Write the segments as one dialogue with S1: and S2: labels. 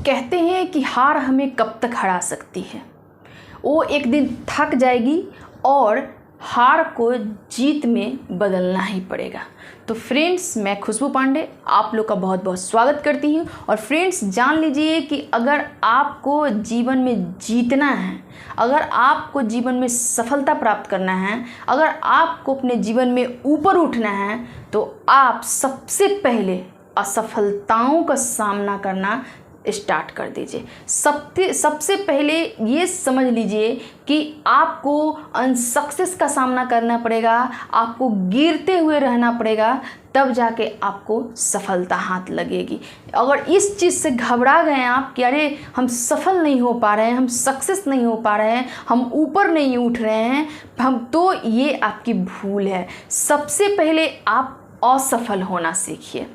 S1: कहते हैं कि हार हमें कब तक हरा सकती है। वो एक दिन थक जाएगी और हार को जीत में बदलना ही पड़ेगा। तो फ्रेंड्स, मैं खुशबू पांडे आप लोग का बहुत बहुत स्वागत करती हूँ। और फ्रेंड्स, जान लीजिए कि अगर आपको जीवन में जीतना है, अगर आपको जीवन में सफलता प्राप्त करना है, अगर आपको अपने जीवन में ऊपर उठना है, तो आप सबसे पहले असफलताओं का सामना करना स्टार्ट कर दीजिए। सबसे पहले ये समझ लीजिए कि आपको अनसक्सेस का सामना करना पड़ेगा, आपको गिरते हुए रहना पड़ेगा, तब जाके आपको सफलता हाथ लगेगी। अगर इस चीज़ से घबरा गए आप कि अरे हम सफल नहीं हो पा रहे हैं, हम सक्सेस नहीं हो पा रहे हैं, हम ऊपर नहीं उठ रहे हैं, तो ये आपकी भूल है। सबसे पहले आप असफल होना सीखिए,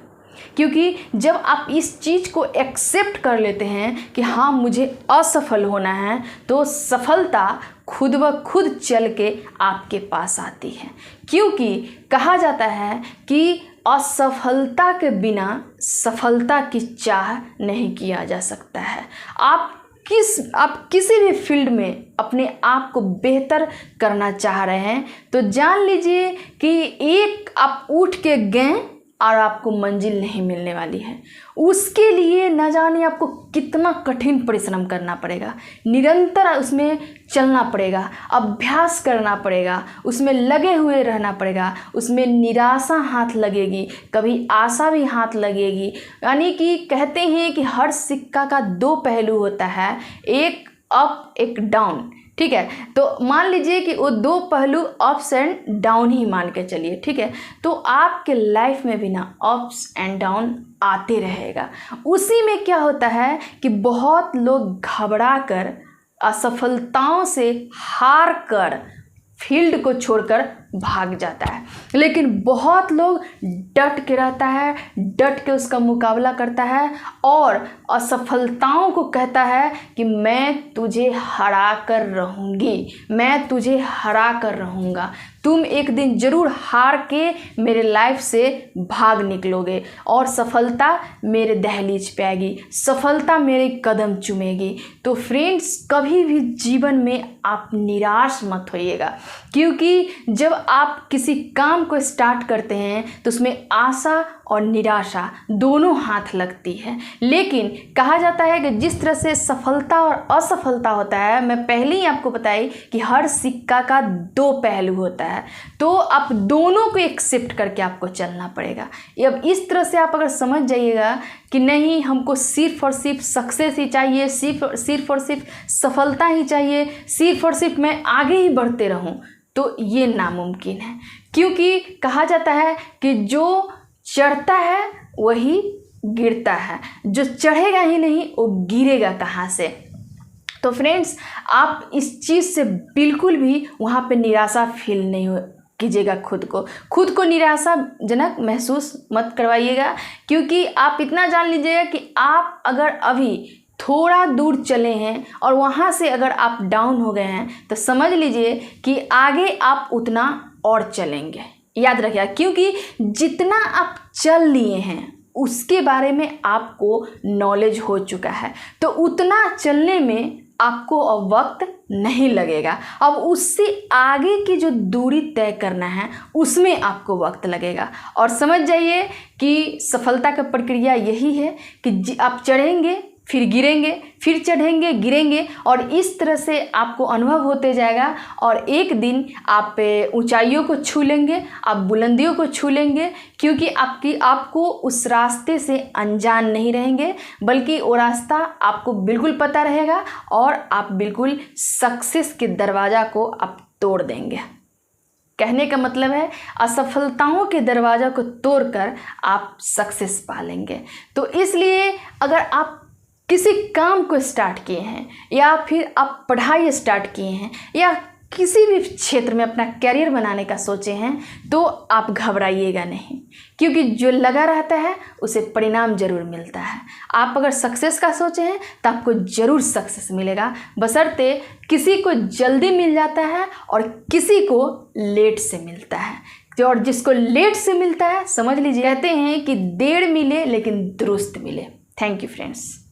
S1: क्योंकि जब आप इस चीज़ को एक्सेप्ट कर लेते हैं कि हाँ मुझे असफल होना है, तो सफलता खुद ब खुद चल के आपके पास आती है। क्योंकि कहा जाता है कि असफलता के बिना सफलता की चाह नहीं किया जा सकता है। आप किसी भी फील्ड में अपने आप को बेहतर करना चाह रहे हैं, तो जान लीजिए कि एक आप उठ के गए और आपको मंजिल नहीं मिलने वाली है। उसके लिए न जाने आपको कितना कठिन परिश्रम करना पड़ेगा, निरंतर उसमें चलना पड़ेगा, अभ्यास करना पड़ेगा, उसमें लगे हुए रहना पड़ेगा। उसमें निराशा हाथ लगेगी, कभी आशा भी हाथ लगेगी। यानी कि कहते हैं कि हर सिक्का का दो पहलू होता है, एक अप एक डाउन। ठीक है, तो मान लीजिए कि वो दो पहलू अप्स एंड डाउन ही मान के चलिए। ठीक है, तो आपके लाइफ में भी ना अप्स एंड डाउन आते रहेगा। उसी में क्या होता है कि बहुत लोग घबरा कर, असफलताओं से हार कर फील्ड को छोड़कर भाग जाता है, लेकिन बहुत लोग डट के रहता है, डट के उसका मुकाबला करता है और असफलताओं को कहता है कि मैं तुझे हरा कर रहूँगी, मैं तुझे हरा कर रहूँगा। तुम एक दिन ज़रूर हार के मेरे लाइफ से भाग निकलोगे और सफलता मेरे दहलीज पे आएगी, सफलता मेरे कदम चूमेगी। तो फ्रेंड्स, कभी भी जीवन में आप निराश मत होइएगा, क्योंकि जब आप किसी काम को स्टार्ट करते हैं तो उसमें आशा और निराशा दोनों हाथ लगती है। लेकिन कहा जाता है कि जिस तरह से सफलता और असफलता होता है, मैं पहले ही आपको बताई कि हर सिक्का का दो पहलू होता है, तो आप दोनों को एक्सेप्ट करके आपको चलना पड़ेगा। अब इस तरह से आप अगर समझ जाइएगा कि नहीं हमको सिर्फ और सिर्फ सक्सेस ही चाहिए, सिर्फ और सिर्फ सफलता ही चाहिए, सिर्फ और सिर्फ मैं आगे ही बढ़ते रहूं, तो ये नामुमकिन है। क्योंकि कहा जाता है कि जो चढ़ता है वही गिरता है, जो चढ़ेगा ही नहीं वो गिरेगा कहाँ से। तो फ्रेंड्स, आप इस चीज़ से बिल्कुल भी वहाँ पे निराशा फील नहीं कीजिएगा। खुद को निराशाजनक महसूस मत करवाइएगा, क्योंकि आप इतना जान लीजिएगा कि आप अगर अभी थोड़ा दूर चले हैं और वहाँ से अगर आप डाउन हो गए हैं, तो समझ लीजिए कि आगे आप उतना और चलेंगे। याद रखिएगा, क्योंकि जितना आप चल लिए हैं उसके बारे में आपको नॉलेज हो चुका है, तो उतना चलने में आपको अब वक्त नहीं लगेगा। अब उससे आगे की जो दूरी तय करना है उसमें आपको वक्त लगेगा। और समझ जाइए कि सफलता का प्रक्रिया यही है कि आप चढ़ेंगे, फिर गिरेंगे, फिर चढ़ेंगे, गिरेंगे, और इस तरह से आपको अनुभव होते जाएगा। और एक दिन आप ऊंचाइयों को छू लेंगे, आप बुलंदियों को छू लेंगे, क्योंकि आपको उस रास्ते से अनजान नहीं रहेंगे, बल्कि वो रास्ता आपको बिल्कुल पता रहेगा और आप बिल्कुल सक्सेस के दरवाज़ा को आप तोड़ देंगे। कहने का मतलब है असफलताओं के दरवाज़ा को तोड़कर आप सक्सेस पा लेंगे। तो इसलिए अगर आप किसी काम को स्टार्ट किए हैं, या फिर आप पढ़ाई स्टार्ट किए हैं, या किसी भी क्षेत्र में अपना कैरियर बनाने का सोचे हैं, तो आप घबराइएगा नहीं, क्योंकि जो लगा रहता है उसे परिणाम जरूर मिलता है। आप अगर सक्सेस का सोचे हैं तो आपको ज़रूर सक्सेस मिलेगा, बशर्ते किसी को जल्दी मिल जाता है और किसी को लेट से मिलता है। और जिसको लेट से मिलता है, समझ लीजिए, कहते हैं कि देर मिले लेकिन दुरुस्त मिले। Thank you friends.